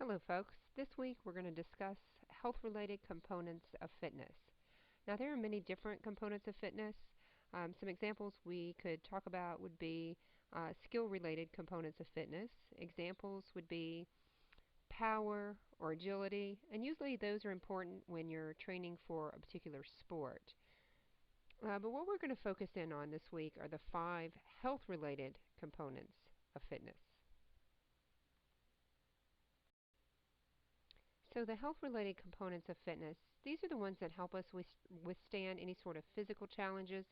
Hello, folks. This week we're going to discuss health related components of fitness. Now, there are many different components of fitness. Some examples we could talk about would be skill related components of fitness. Examples would be power or agility, and usually those are important when you're training for a particular sport. But what we're going to focus in on this week are the 5 health related components of fitness. So the health-related components of fitness, these are the ones that help us withstand any sort of physical challenges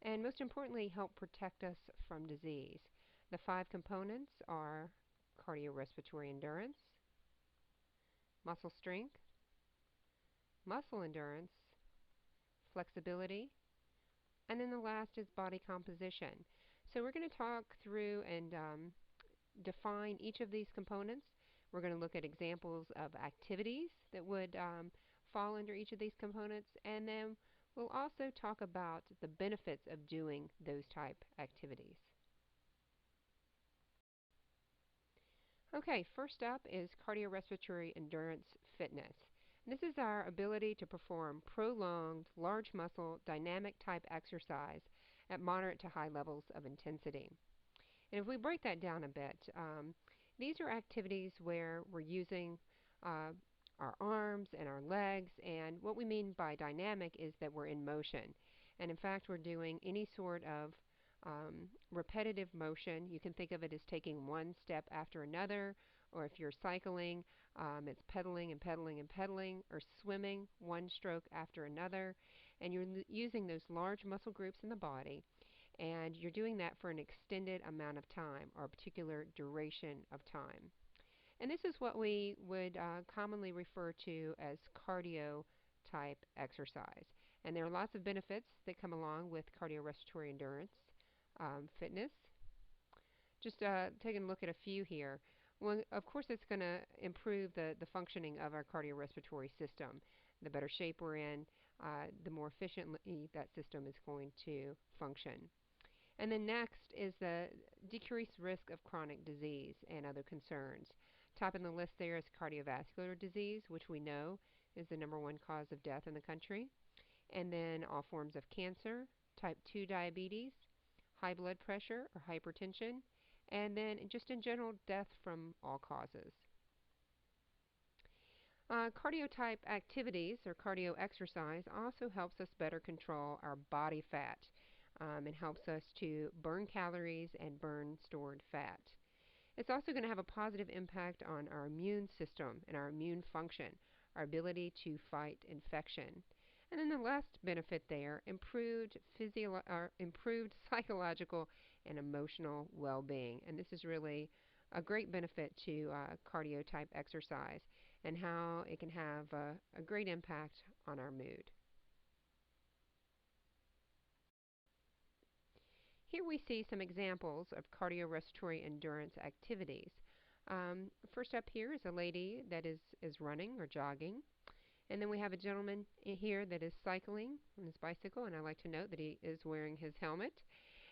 and most importantly help protect us from disease. The 5 components are cardiorespiratory endurance, muscle strength, muscle endurance, flexibility, and then the last is body composition. So we're going to talk through and define each of these components. We're going to look at examples of activities that would fall under each of these components, and then we'll also talk about the benefits of doing those type activities. Okay, first up is cardiorespiratory endurance fitness. This is our ability to perform prolonged, large muscle, dynamic type exercise at moderate to high levels of intensity. And if we break that down a bit, these are activities where we're using uh, our arms and our legs, and what we mean by dynamic is that we're in motion. And in fact, we're doing any sort of repetitive motion. You can think of it as taking one step after another, or if you're cycling, it's pedaling and pedaling and pedaling, or swimming, one stroke after another. And you're using those large muscle groups in the body, and you're doing that for an extended amount of time or a particular duration of time. And this is what we would commonly refer to as cardio type exercise. And there are lots of benefits that come along with cardiorespiratory endurance fitness. Just taking a look at a few here. Well, of course, it's going to improve the functioning of our cardiorespiratory system. The better shape we're in, the more efficiently that system is going to function. And then next is the decreased risk of chronic disease and other concerns. Top in the list there is cardiovascular disease, which we know is the #1 cause of death in the country. And then all forms of cancer, type 2 diabetes, high blood pressure or hypertension, and then just in general death from all causes. Cardio type activities or cardio exercise also helps us better control our body fat. It helps us to burn calories and burn stored fat. It's also going to have a positive impact on our immune system and our immune function, our ability to fight infection. And then the last benefit there, improved psychological and emotional well-being. And this is really a great benefit to cardio type exercise and how it can have a great impact on our mood. Here we see some examples of cardiorespiratory endurance activities. First up here is a lady that is running or jogging. And then we have a gentleman here that is cycling on his bicycle, and I like to note that he is wearing his helmet.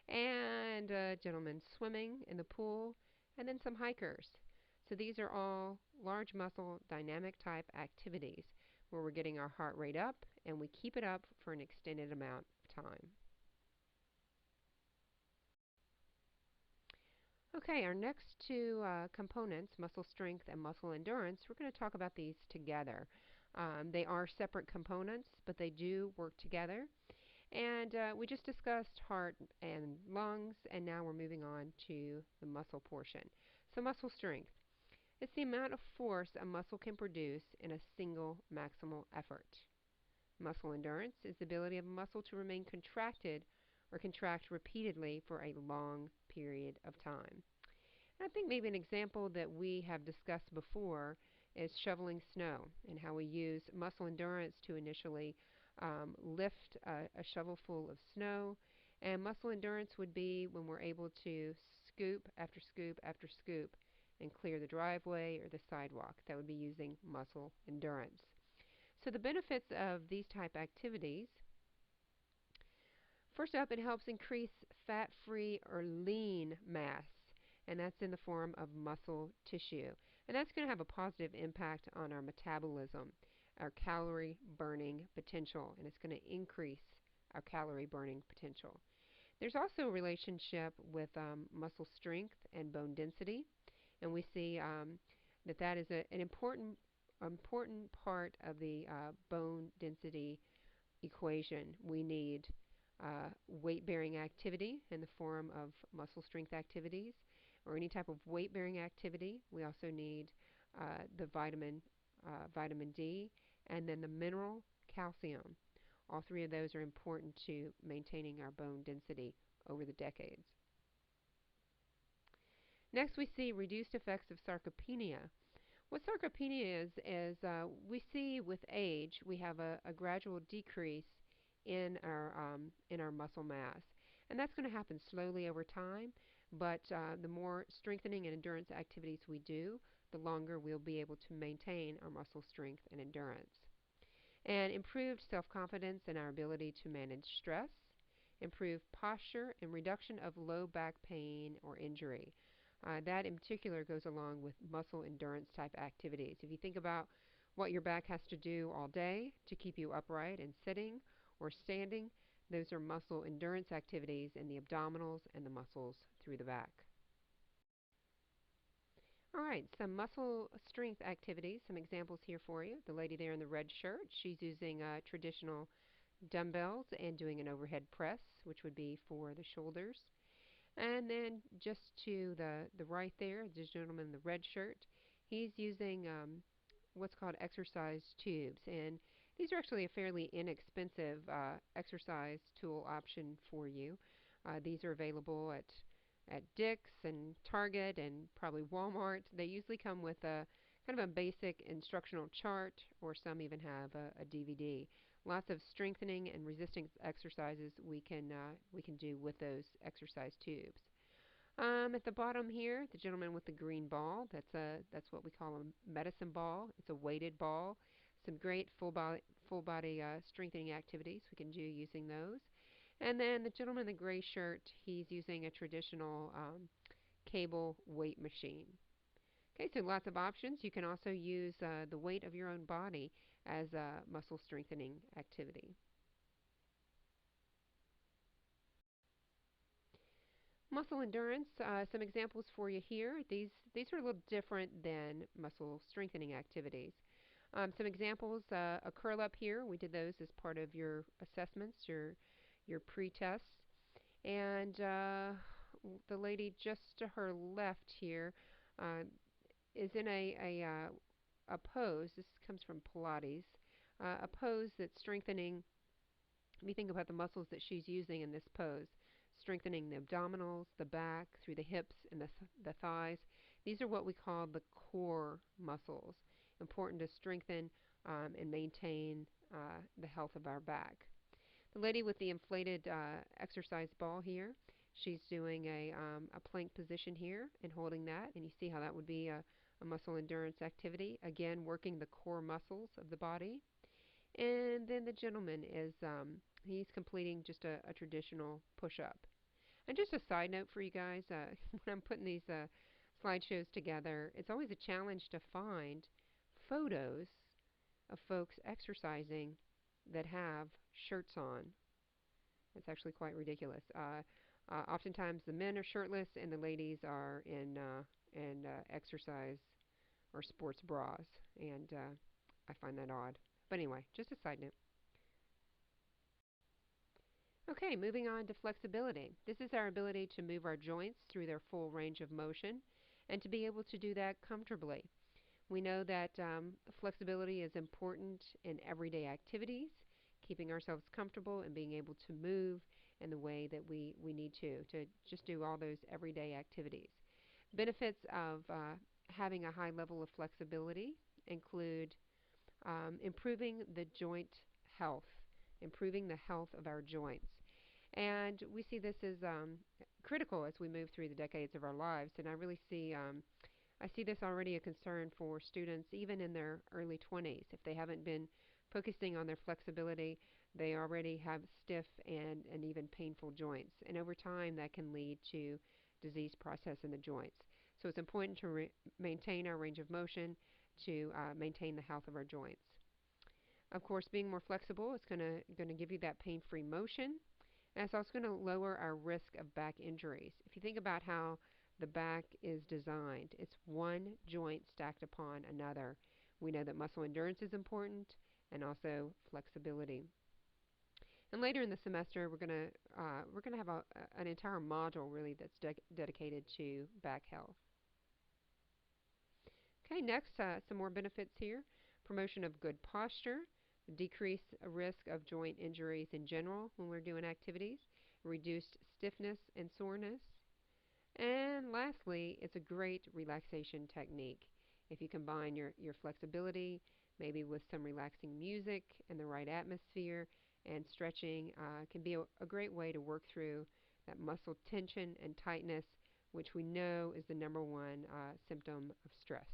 And a gentleman swimming in the pool, and then some hikers. So these are all large muscle dynamic type activities where we're getting our heart rate up and we keep it up for an extended amount of time. Okay, our next two components, muscle strength and muscle endurance, we're going to talk about these together. They are separate components, but they do work together. And we just discussed heart and lungs, and now we're moving on to the muscle portion. So muscle strength. It's the amount of force a muscle can produce in a single maximal effort. Muscle endurance is the ability of a muscle to remain contracted or contract repeatedly for a long period of time. And I think maybe an example that we have discussed before is shoveling snow and how we use muscle endurance to initially lift a shovel full of snow. And muscle endurance would be when we're able to scoop after scoop after scoop and clear the driveway or the sidewalk. That would be using muscle endurance. So the benefits of these type activities, first up, it helps increase fat-free or lean mass. and that's in the form of muscle tissue. And that's going to have a positive impact on our metabolism, our calorie burning potential, and it's going to increase our calorie burning potential. There's also a relationship with muscle strength and bone density, and we see that is an important part of the bone density equation. We need weight-bearing activity in the form of muscle strength activities or any type of weight-bearing activity. We also need the vitamin D, and then the mineral calcium. All three of those are important to maintaining our bone density over the decades. Next, we see reduced effects of sarcopenia. What sarcopenia is we see with age we have a gradual decrease in our muscle mass, and that's going to happen slowly over time. But the more strengthening and endurance activities we do, the longer we'll be able to maintain our muscle strength and endurance. And improved self-confidence and our ability to manage stress, improved posture, and reduction of low back pain or injury. That in particular goes along with muscle endurance type activities. If you think about what your back has to do all day to keep you upright and sitting or standing, those are muscle endurance activities in the abdominals and the muscles through the back. All right, some muscle strength activities, some examples here for you. The lady there in the red shirt, she's using traditional dumbbells and doing an overhead press, which would be for the shoulders. And then just to the right there, the gentleman in the red shirt, he's using what's called exercise tubes. And these are actually a fairly inexpensive exercise tool option for you. These are available at Dick's and Target and probably Walmart. They usually come with a kind of a basic instructional chart, or some even have a DVD. Lots of strengthening and resistance exercises we can do with those exercise tubes. At the bottom here, the gentleman with the green ball, that's what we call a medicine ball. It's a weighted ball. Some great full body strengthening activities we can do using those. And then the gentleman in the gray shirt, he's using a traditional cable weight machine. Okay, so lots of options. You can also use the weight of your own body as a muscle strengthening activity. Muscle endurance, some examples for you here. These are a little different than muscle strengthening activities. Some examples, a curl up here. We did those as part of your assessments, your pre-tests. And the lady just to her left here is in a pose. This comes from Pilates. A pose that's strengthening. Let me think about the muscles that she's using in this pose. Strengthening the abdominals, the back, through the hips and the thighs. These are what we call the core muscles. Important to strengthen and maintain the health of our back. The lady with the inflated exercise ball here, she's doing a plank position here and holding that, and you see how that would be a muscle endurance activity. Again, working the core muscles of the body. And then the gentleman is he's completing just a traditional push-up. And just a side note for you guys, when I'm putting these slideshows together, it's always a challenge to find photos of folks exercising that have shirts on. It's actually quite ridiculous. Oftentimes the men are shirtless and the ladies are in exercise or sports bras, and I find that odd. But anyway, just a side note. Okay, moving on to flexibility. This is our ability to move our joints through their full range of motion and to be able to do that comfortably. We know that flexibility is important in everyday activities, keeping ourselves comfortable and being able to move in the way that we need to just do all those everyday activities. Benefits of having a high level of flexibility include improving the joint health, improving the health of our joints. And we see this as critical as we move through the decades of our lives. And I really see I see this already a concern for students even in their early 20s. If they haven't been focusing on their flexibility, they already have stiff and even painful joints. And over time that can lead to disease process in the joints. So it's important to maintain our range of motion to maintain the health of our joints. Of course, being more flexible is going to give you that pain-free motion, and it's also going to lower our risk of back injuries. If you think about how the back is designed, it's one joint stacked upon another. We know that muscle endurance is important and also flexibility. And later in the semester, we're gonna have an entire module really that's dedicated to back health. Okay, next, some more benefits here. Promotion of good posture, decrease risk of joint injuries in general when we're doing activities, reduced stiffness and soreness, and lastly, it's a great relaxation technique. If you combine your flexibility, maybe with some relaxing music and the right atmosphere, and stretching can be a great way to work through that muscle tension and tightness, which we know is the number one symptom of stress.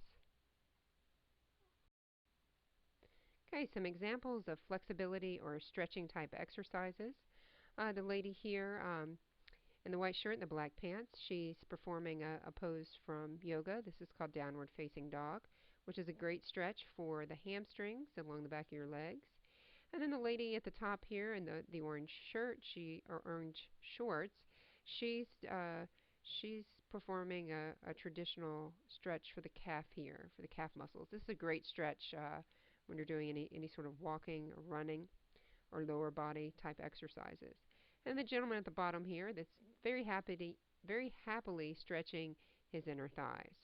Okay, some examples of flexibility or stretching type exercises. The lady here in the white shirt and the black pants, she's performing a pose from yoga. This is called downward facing dog, which is a great stretch for the hamstrings along the back of your legs. And then the lady at the top here in the orange shirt, or orange shorts, she's she's performing a traditional stretch for the calf here, for the calf muscles. This is a great stretch when you're doing any sort of walking or running or lower body type exercises. And the gentleman at the bottom here that's very happily stretching his inner thighs.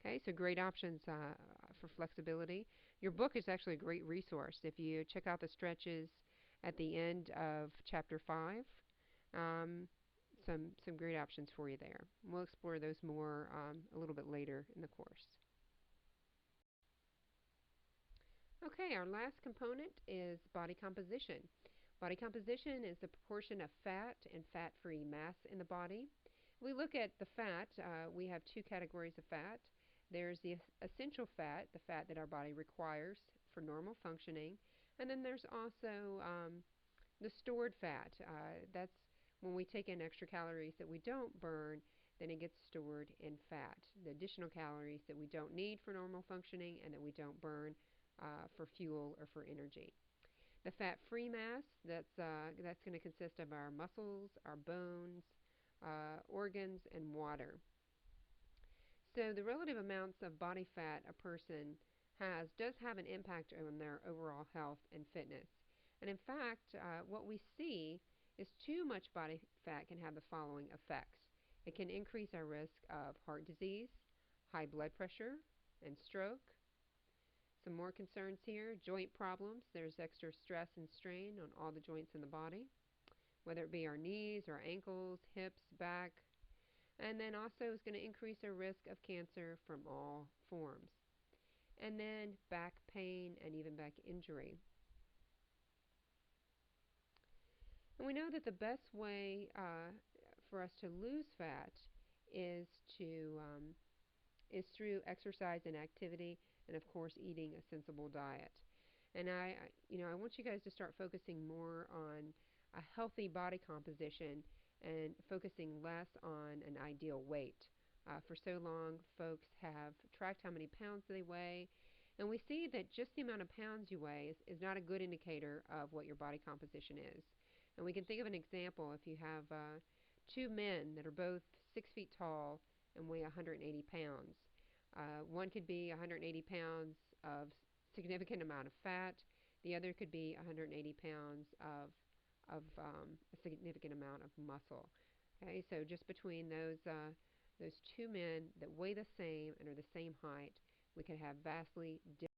Okay, so great options for flexibility. Your book is actually a great resource. If you check out the stretches at the end of Chapter 5, some great options for you there. We'll explore those more a little bit later in the course. Okay, our last component is body composition. Body composition is the proportion of fat and fat-free mass in the body. If we look at the fat, we have two categories of fat. There's the essential fat, the fat that our body requires for normal functioning, and then there's also the stored fat. That's when we take in extra calories that we don't burn, then it gets stored in fat. The additional calories that we don't need for normal functioning and that we don't burn for fuel or for energy. The fat-free mass, that's going to consist of our muscles, our bones, organs, and water. So the relative amounts of body fat a person has does have an impact on their overall health and fitness. And in fact, what we see is too much body fat can have the following effects. It can increase our risk of heart disease, high blood pressure, and stroke. Some more concerns here, joint problems. There's extra stress and strain on all the joints in the body, whether it be our knees, our ankles, hips, back. And then also is going to increase our risk of cancer from all forms. And then back pain and even back injury. And we know that the best way for us to lose fat is through exercise and activity, and of course eating a sensible diet. And I want you guys to start focusing more on a healthy body composition and focusing less on an ideal weight. For so long, folks have tracked how many pounds they weigh, and we see that just the amount of pounds you weigh is not a good indicator of what your body composition is. And we can think of an example. If you have two men that are both 6 feet tall and weigh 180 pounds, one could be 180 pounds of significant amount of fat. The other could be 180 pounds of a significant amount of muscle. Okay, so just between those two men that weigh the same and are the same height, we could have vastly different